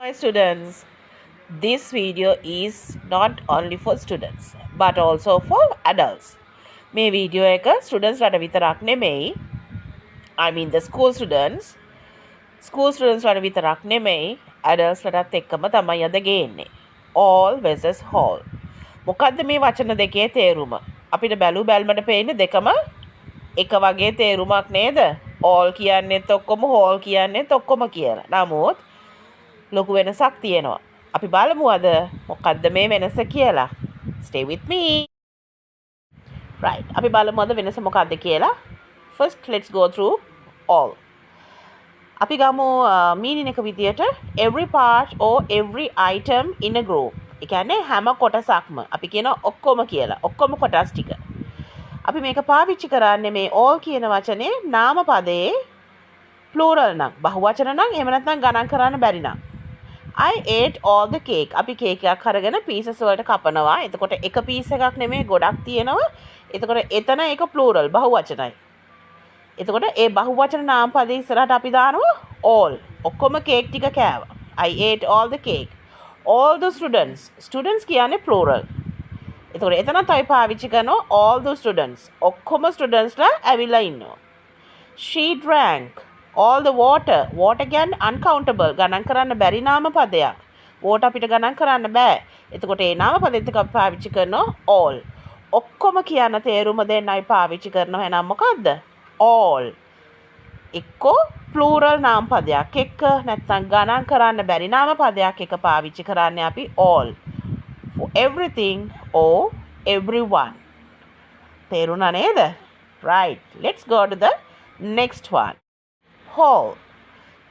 My students, this video is not only for students but also for adults. මේ video එක students ලට විතරක් නෙමෙයි. I mean the school students. School students ලට විතරක් නෙමෙයි adults ලටත් එක්කම තමයි අද ගේන්නේ. All versus whole. මොකද්ද මේ වචන දෙකේ තේරුම? අපිට බැලු බැලමට පේන්නේ දෙකම එක වගේ තේරුමක් නේද? all කියන්නේත් ඔක්කොම whole කියන්නේත් ඔක්කොම කියලා. නමුත් ලොකු වෙනසක් තියෙනවා. අපි බලමු අද මොකද්ද මේ වෙනස කියලා. Stay with me. Right. අපි බලමු අද වෙනස මොකද්ද කියලා. First let's go through all. අපි ගමු meaning එක විදියට every part or every item in a group. ඒ කියන්නේ හැම කොටසක්ම අපි කියන ඔක්කොම කියලා. ඔක්කොම කොටස් ටික. අපි මේක පාවිච්චි කරන්නේ මේ all කියන වචනේ නාම පදයේ plural නම් බහුවචන නම් එහෙම නැත්නම් ගණන් කරන්න බැරි නම් I ate all the cake. අපි කේක් එකක් අරගෙන pieces වලට කපනවා. එතකොට එක piece එකක් නෙමෙයි ගොඩක් තියෙනවා. එතකොට එතන ඒක plural බහුවචනයි. එතකොට ඒ බහුවචන නාම පදේ ඉස්සරහට අපි දානවා all. ඔක්කොම කේක් ටික කෑවා. I ate all the cake. All the students. Students කියන්නේ plural. එතකොට එතනත් අපි පාවිච්චි කරනවා all the students. ඔක්කොම students ලා ඇවිල්ලා ඉන්නවා. She drank all the water. Water කියන්නේ uncountable. ගණන් කරන්න බැරි නාම පදයක්. water අපිට ගණන් කරන්න බෑ. එතකොට ඒ නාම පදෙත් එක අපි පාවිච්චි කරනවා all. ඔක්කොම කියන තේරුම දෙන්නයි පාවිච්චි කරනවා. එහෙනම් මොකද්ද? all. එක්කෝ plural නාම පදයක් එක්ක නැත්නම් ගණන් කරන්න බැරි නාම පදයක් එක පාවිච්චි කරන්නේ අපි all. For everything or everyone. තේරුණා නේද? Right. Let's go to the next one. Whole.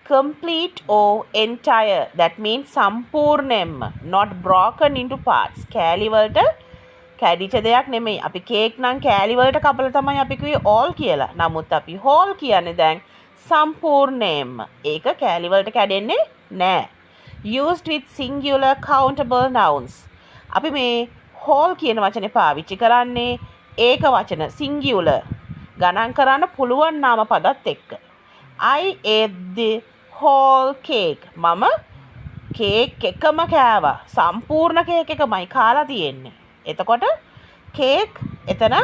Complete or entire. That means සම්පූර්ණයෙන්ම. Not broken into parts. කෑලි වලට කැඩිච්ච දෙයක් නෙමෙයි. අපි කේක් නම් කෑලි වලට කපලා තමයි අපි කිව්වේ all කියලා. නමුත් අපි whole කියන්නේ දැන් සම්පූර්ණයෙන්ම. ඒක කෑලි වලට කැඩෙන්නේ නෑ. Used with singular countable nouns. අපි මේ whole කියන වචනේ පාවිච්චි කරන්නේ ඒක වචන singular ගණන් කරන්න පුළුවන් නාම පදත් එක්ක. I ate the whole cake. මම කේක් එකම කෑවා. සම්පූර්ණ කේක් එකමයි කාලා තියෙන්නේ. එතකොට කේක් එතන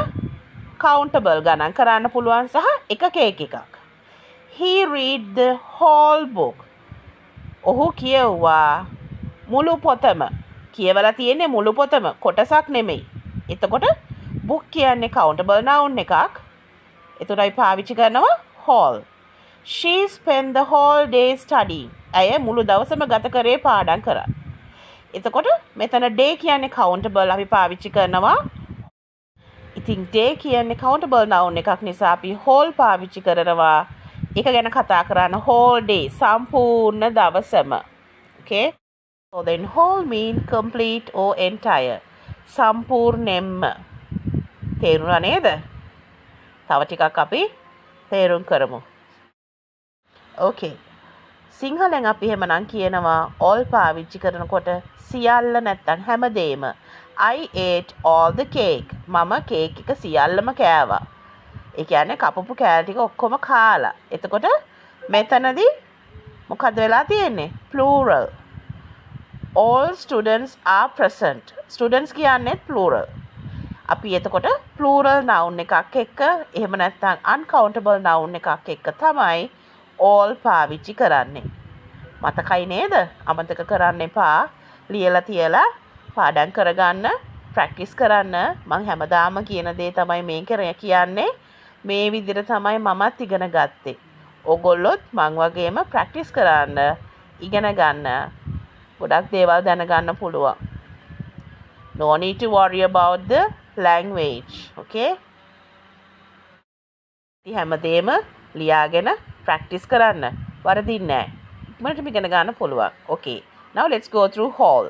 countable ගණන් කරන්න පුළුවන් සහ එක කේක් එකක්. He read the whole book. ඔහු කියවුවා මුළු පොතම. කියවලා තියෙන්නේ මුළු පොතම කොටසක් නෙමෙයි. එතකොට book කියන්නේ countable noun එකක්. එතකොට අපි පාවිච්චි කරනවා whole. She spent the whole day studying. ඇය මුළු දවසම ගත කරේ පාඩම් කරා. එතකොට මෙතන day කියන්නේ countable අපි පාවිච්චි කරනවා. ඉතින් day කියන්නේ countable noun එකක් නිසා අපි whole පාවිච්චි කරනවා. ඒක ගැන කතා කරන whole day සම්පූර්ණ දවසම. Okay? So then whole mean complete or entire. සම්පූර්ණයෙන්ම. තේරුණා නේද? තව ටිකක් අපි තේරුම් කරමු. Okay. සිංහලෙන් අපි එහෙමනම් කියනවා all පාවිච්චි කරනකොට සියල්ල නැත්තම් හැමදේම. I ate all the cake. මම කේක් එක සියල්ලම කෑවා. ඒ කියන්නේ කපපු කෑලි ටික ඔක්කොම කාලා. එතකොට මෙතනදී මොකද වෙලා තියෙන්නේ? Plural. All students are present. Students කියන්නේ plural. අපි එතකොට plural noun එකක් එක්ක එහෙම නැත්නම් uncountable noun එකක් එක්ක තමයි all පාවිච්චි කරන්නේ. මතකයි නේද? අමතක කරන්න එපා. ලියලා තියලා පාඩම් කරගන්න, ප්‍රැක්ටිස් කරන්න. මම හැමදාම කියන දේ තමයි මේ කියන්නේ. මේ විදිහට තමයි මමත් ඉගෙන ගත්තේ. ඕගොල්ලොත් මං වගේම ප්‍රැක්ටිස් කරන්න, ඉගෙන ගන්න. ගොඩක් දේවල් දැනගන්න පුළුවන්. No need to worry about the language. Okay? ඉතින් හැමදේම ලියාගෙන ප්‍රැක්ටිස් කරන්න. වරදින්නේ නැහැ. ඉක්මනට ඉගෙන ගන්න පුළුවන්. Okay. Now let's go through whole.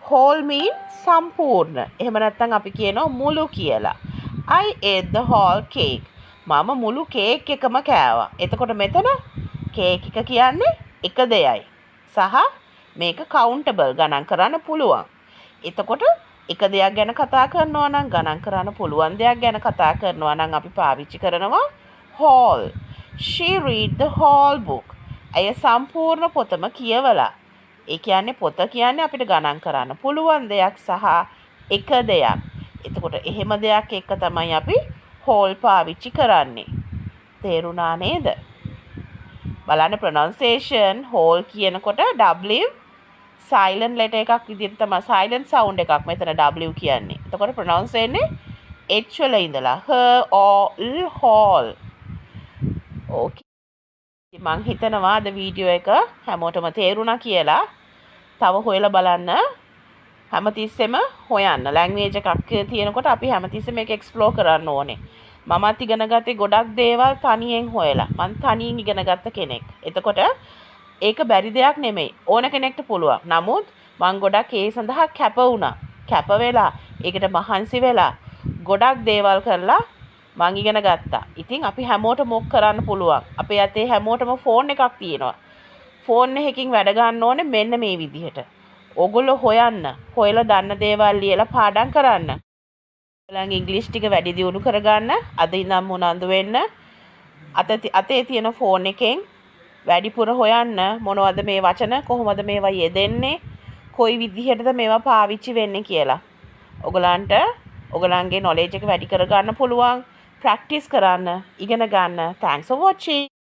Whole mean සම්පූර්ණ. එහෙම නැත්නම් අපි කියනවා මුළු කියලා. I ate the whole cake. මම මුළු කේක් එකම කෑවා. එතකොට මෙතන කේක් එක කියන්නේ එක දෙයයි. සහ මේක countable ගණන් කරන්න පුළුවන්. එතකොට එක දෙයක් ගැන කතා කරනවා නම් ගණන් කරන්න පුළුවන් දෙයක් ගැන කතා කරනවා නම් අපි පාවිච්චි කරනවා whole. She read the whole book. ඇය සම්පූර්ණ පොතම කියවලා. ඒ කියන්නේ පොත කියන්නේ අපිට ගණන් කරන්න පුළුවන් දෙයක් සහ එක දෙයක්. එතකොට එහෙම දෙයක් එක්ක තමයි අපි whole පාවිච්චි කරන්නේ. තේරුණා නේද? බලන්න pronunciation whole කියනකොට W silent letter එකක් විදිහට තමයි silent sound එකක් මෙතන W කියන්නේ. එතකොට pronounce වෙන්නේ H වල ඉඳලා h o l whole. ඕකේ. මං හිතනවා අද වීඩියෝ එක හැමෝටම තේරුණා කියලා. තව හොයලා බලන්න. හැමතිස්සෙම හොයන්න. ලැන්ග්වේජ් එකක් තියෙනකොට අපි හැමතිස්සෙම ඒක එක්ස්ප්ලෝර් කරන්න ඕනේ. මමත් ඉගෙන ගත්තේ ගොඩක් දේවල් තනියෙන් හොයලා. මං තනියෙන් ඉගෙන ගත්ත කෙනෙක්. එතකොට ඒක බැරි දෙයක් නෙමෙයි. ඕන කෙනෙක්ට පුළුවන්. නමුත් මං ගොඩක් ඒ සඳහා කැප වුණා. කැප වෙලා ඒකට මහන්සි වෙලා ගොඩක් දේවල් කරලා මං ඉගෙන ගත්තා. ඉතින් අපි හැමෝටම මොක් කරන්න පුළුවන්. අපේ අතේ හැමෝටම ෆෝන් එකක් තියෙනවා. ෆෝන් එකකින් වැඩ ගන්න ඕනේ මෙන්න මේ විදිහට. ඕගොල්ලෝ හොයන්න. හොයලා දන්න දේවල් ලියලා පාඩම් කරන්න. ඔයාලගේ ඉංග්‍රීසි ටික වැඩි දියුණු කරගන්න. අද ඉඳන් උනන්දු වෙන්න. අතේ තියෙන ෆෝන් එකෙන් වැඩිපුර හොයන්න මොනවද මේ වචන කොහොමද මේවා යෙදෙන්නේ කොයි විදිහටද මේවා පාවිච්චි වෙන්නේ කියලා. ඔයගලන්ට ඔයගලන්ගේ knowledge එක වැඩි කරගන්න පුළුවන්. ප්‍රැක්ටිස් කරන්න ඉගෙන ගන්න. Thanks for watching.